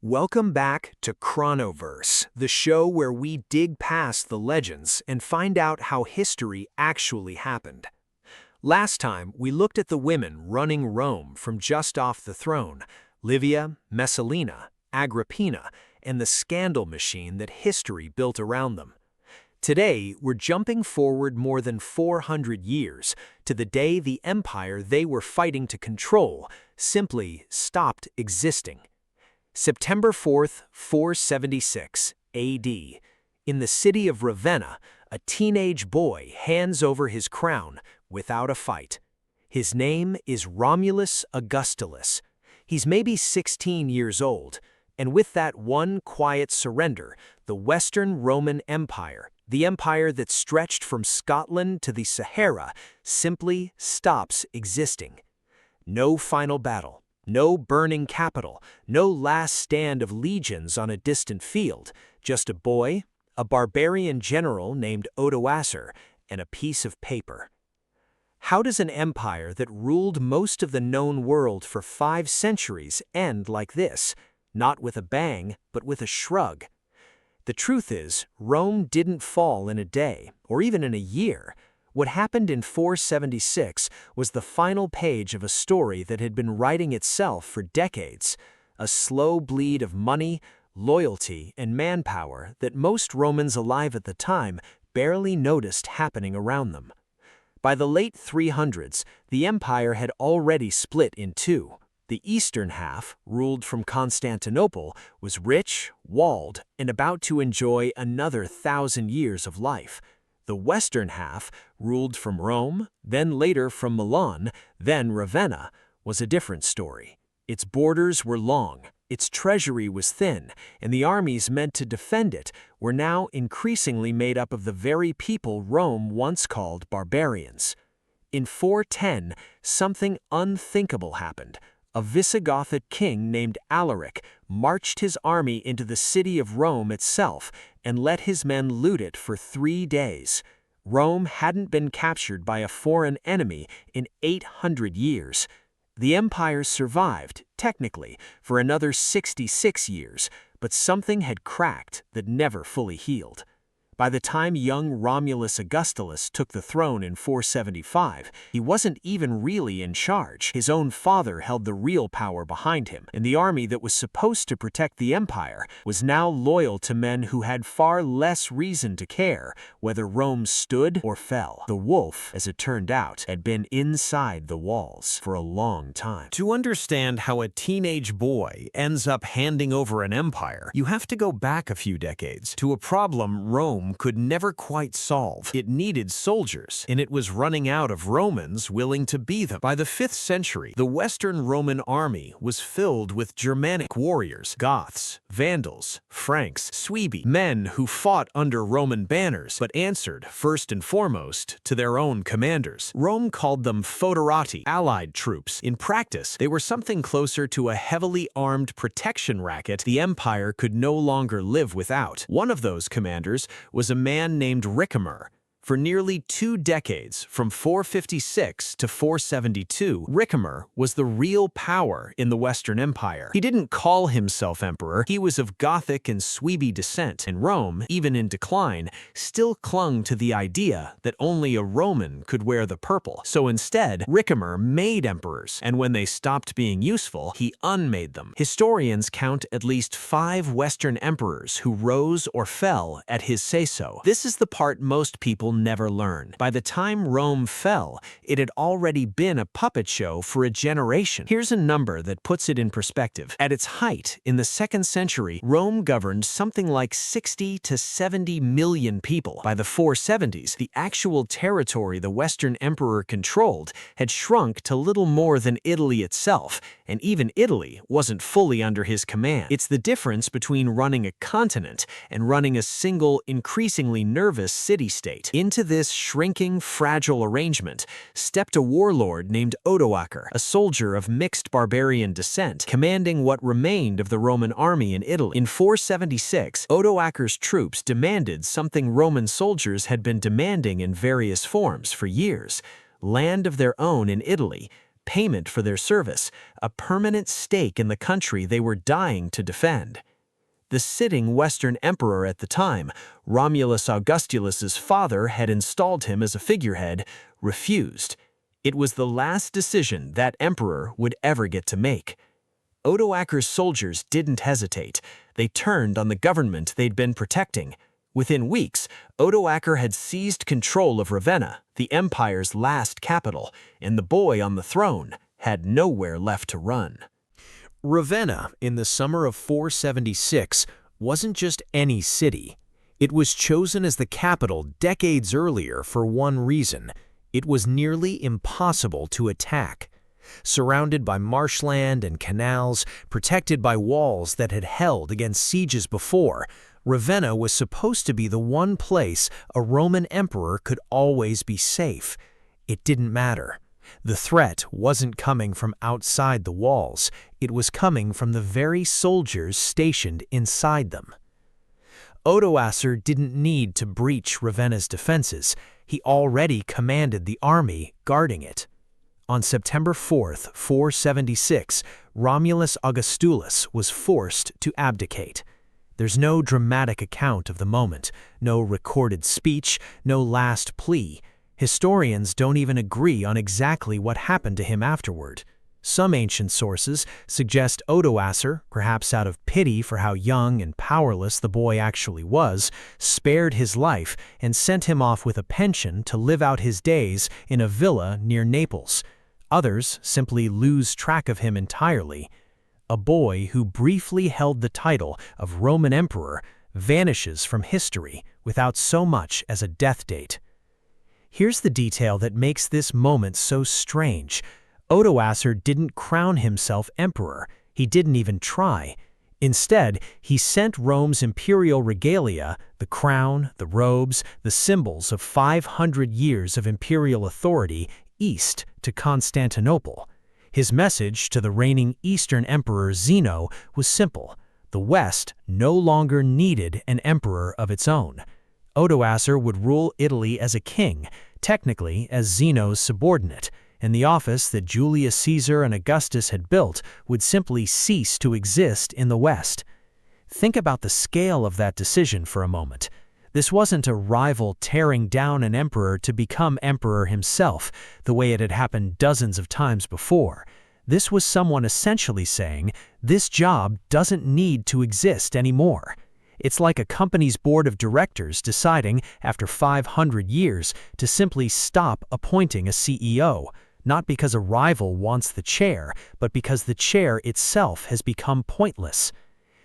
Welcome back to Chronoverse, the show where we dig past the legends and find out how history actually happened. Last time, we looked at the women running Rome from just off the throne, Livia, Messalina, Agrippina, and the scandal machine that history built around them. Today, we're jumping forward more than 400 years to the day the empire they were fighting to control simply stopped existing. September 4th, 476 AD. In the city of Ravenna, a teenage boy hands over his crown without a fight. His name is Romulus Augustulus. He's maybe 16 years old, and with that one quiet surrender, the Western Roman Empire, the empire that stretched from Scotland to the Sahara, simply stops existing. No final battle, no burning capital, no last stand of legions on a distant field, just a boy, a barbarian general named Odoacer, and a piece of paper. How does an empire that ruled most of the known world for 5 centuries end like this? Not with a bang, but with a shrug. The truth is, Rome didn't fall in a day, or even in a year. What happened in 476 was the final page of a story that had been writing itself for decades, a slow bleed of money, loyalty, and manpower that most Romans alive at the time barely noticed happening around them. By the late 300s, the empire had already split in two. The eastern half, ruled from Constantinople, was rich, walled, and about to enjoy another 1,000 years of life. The western half, ruled from Rome, then later from Milan, then Ravenna, was a different story. Its borders were long, its treasury was thin, and the armies meant to defend it were now increasingly made up of the very people Rome once called barbarians. In 410, something unthinkable happened. A Visigothic king named Alaric marched his army into the city of Rome itself and let his men loot it for 3 days. Rome hadn't been captured by a foreign enemy in 800 years. The empire survived, technically, for another 66 years, but something had cracked that never fully healed. By the time young Romulus Augustulus took the throne in 475, he wasn't even really in charge. His own father held the real power behind him, and the army that was supposed to protect the empire was now loyal to men who had far less reason to care whether Rome stood or fell. The wolf, as it turned out, had been inside the walls for a long time. To understand how a teenage boy ends up handing over an empire, you have to go back a few decades to a problem Rome could never quite solve. It needed soldiers, and it was running out of Romans willing to be them. By the 5th century, the Western Roman army was filled with Germanic warriors, Goths, Vandals, Franks, Suebi, men who fought under Roman banners but answered, first and foremost, to their own commanders. Rome called them foederati, allied troops. In practice, they were something closer to a heavily armed protection racket the empire could no longer live without. One of those commanders was a man named Ricimer. For nearly 2 decades, from 456 to 472, Ricimer was the real power in the Western Empire. He didn't call himself emperor, he was of Gothic and Suebi descent, and Rome, even in decline, still clung to the idea that only a Roman could wear the purple. So instead, Ricimer made emperors, and when they stopped being useful, he unmade them. Historians count at least 5 Western emperors who rose or fell at his say-so. This is the part most people never learn. By the time Rome fell, it had already been a puppet show for a generation. Here's a number that puts it in perspective. At its height, in the 2nd century, Rome governed something like 60 to 70 million people. By the 470s, the actual territory the Western emperor controlled had shrunk to little more than Italy itself, and even Italy wasn't fully under his command. It's the difference between running a continent and running a single, increasingly nervous city-state. Into this shrinking, fragile arrangement stepped a warlord named Odoacer, a soldier of mixed barbarian descent, commanding what remained of the Roman army in Italy. In 476, Odoacer's troops demanded something Roman soldiers had been demanding in various forms for years: land of their own in Italy, payment for their service, a permanent stake in the country they were dying to defend. The sitting Western emperor at the time, Romulus Augustulus's father had installed him as a figurehead, refused. It was the last decision that emperor would ever get to make. Odoacer's soldiers didn't hesitate. They turned on the government they'd been protecting. Within weeks, Odoacer had seized control of Ravenna, the empire's last capital, and the boy on the throne had nowhere left to run. Ravenna, in the summer of 476, wasn't just any city. It was chosen as the capital decades earlier for one reason: it was nearly impossible to attack. Surrounded by marshland and canals, protected by walls that had held against sieges before, Ravenna was supposed to be the one place a Roman emperor could always be safe. It didn't matter. The threat wasn't coming from outside the walls, it was coming from the very soldiers stationed inside them. Odoacer didn't need to breach Ravenna's defenses. He already commanded the army guarding it. On September 4th, 476, Romulus Augustulus was forced to abdicate. There's no dramatic account of the moment, no recorded speech, no last plea. Historians don't even agree on exactly what happened to him afterward. Some ancient sources suggest Odoacer, perhaps out of pity for how young and powerless the boy actually was, spared his life and sent him off with a pension to live out his days in a villa near Naples. Others simply lose track of him entirely. A boy who briefly held the title of Roman emperor vanishes from history without so much as a death date. Here's the detail that makes this moment so strange. Odoacer didn't crown himself emperor. He didn't even try. Instead, he sent Rome's imperial regalia, the crown, the robes, the symbols of 500 years of imperial authority, east to Constantinople. His message to the reigning Eastern Emperor Zeno was simple: the West no longer needed an emperor of its own. Odoacer would rule Italy as a king, technically as Zeno's subordinate, and the office that Julius Caesar and Augustus had built would simply cease to exist in the West. Think about the scale of that decision for a moment. This wasn't a rival tearing down an emperor to become emperor himself, the way it had happened dozens of times before. This was someone essentially saying, this job doesn't need to exist anymore. It's like a company's board of directors deciding, after 500 years, to simply stop appointing a CEO, not because a rival wants the chair, but because the chair itself has become pointless.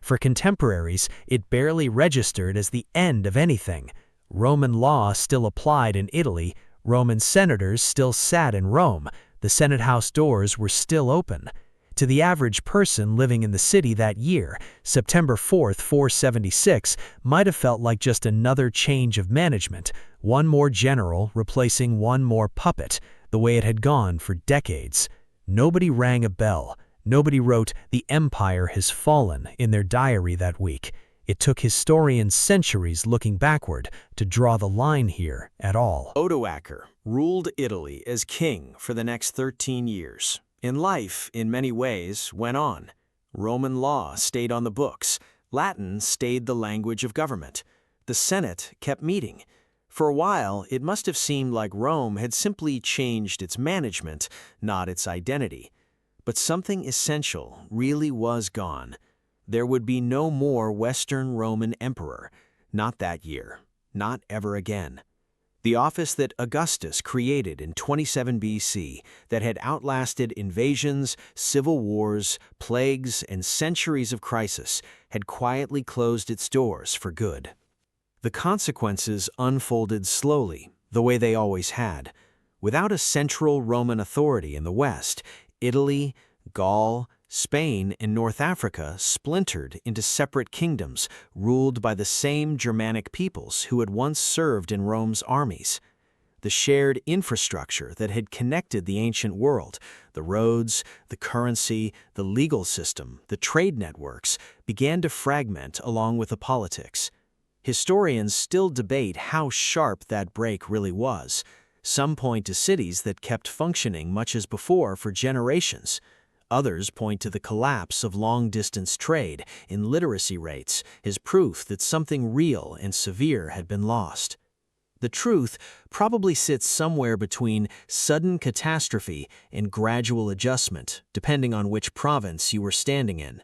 For contemporaries, it barely registered as the end of anything. Roman law still applied in Italy, Roman senators still sat in Rome, the Senate House doors were still open. To the average person living in the city that year, September 4th, 476 might have felt like just another change of management, one more general replacing one more puppet, the way it had gone for decades. Nobody rang a bell. Nobody wrote, "The empire has fallen," in their diary that week. It took historians centuries looking backward to draw the line here at all. Odoacer ruled Italy as king for the next 13 years. And life, in many ways, went on. Roman law stayed on the books. Latin stayed the language of government. The Senate kept meeting. For a while, it must have seemed like Rome had simply changed its management, not its identity. But something essential really was gone. There would be no more Western Roman emperor. Not that year. Not ever again. The office that Augustus created in 27 BC, that had outlasted invasions, civil wars, plagues, and centuries of crisis, had quietly closed its doors for good. The consequences unfolded slowly, the way they always had. Without a central Roman authority in the West, Italy, Gaul, Spain, and North Africa splintered into separate kingdoms ruled by the same Germanic peoples who had once served in Rome's armies. The shared infrastructure that had connected the ancient world, the roads, the currency, the legal system, the trade networks, began to fragment along with the politics. Historians still debate how sharp that break really was. Some point to cities that kept functioning much as before for generations. Others point to the collapse of long-distance trade in literacy rates as proof that something real and severe had been lost. The truth probably sits somewhere between sudden catastrophe and gradual adjustment, depending on which province you were standing in.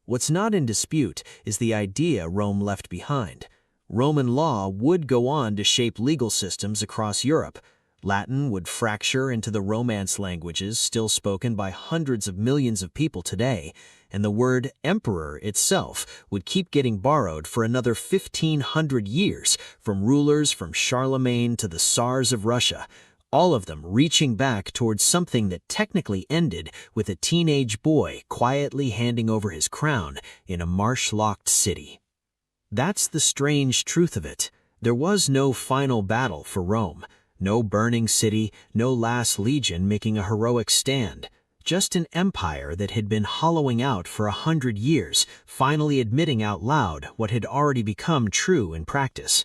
What's not in dispute is the idea Rome left behind. Roman law would go on to shape legal systems across Europe. Latin would fracture into the Romance languages still spoken by hundreds of millions of people today, and the word emperor itself would keep getting borrowed for another 1,500 years from rulers from Charlemagne to the Tsars of Russia, all of them reaching back towards something that technically ended with a teenage boy quietly handing over his crown in a marsh-locked city. That's the strange truth of it. There was no final battle for Rome. No burning city, no last legion making a heroic stand. Just an empire that had been hollowing out for 100 years, finally admitting out loud what had already become true in practice.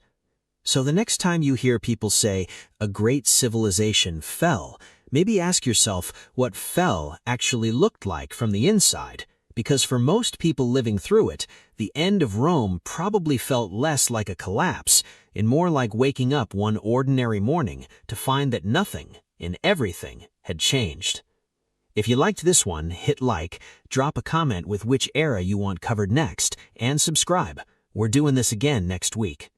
So the next time you hear people say, a great civilization fell, maybe ask yourself what fell actually looked like from the inside. Because for most people living through it, the end of Rome probably felt less like a collapse and more like waking up one ordinary morning to find that nothing and everything had changed. If you liked this one, hit like, drop a comment with which era you want covered next, and subscribe. We're doing this again next week.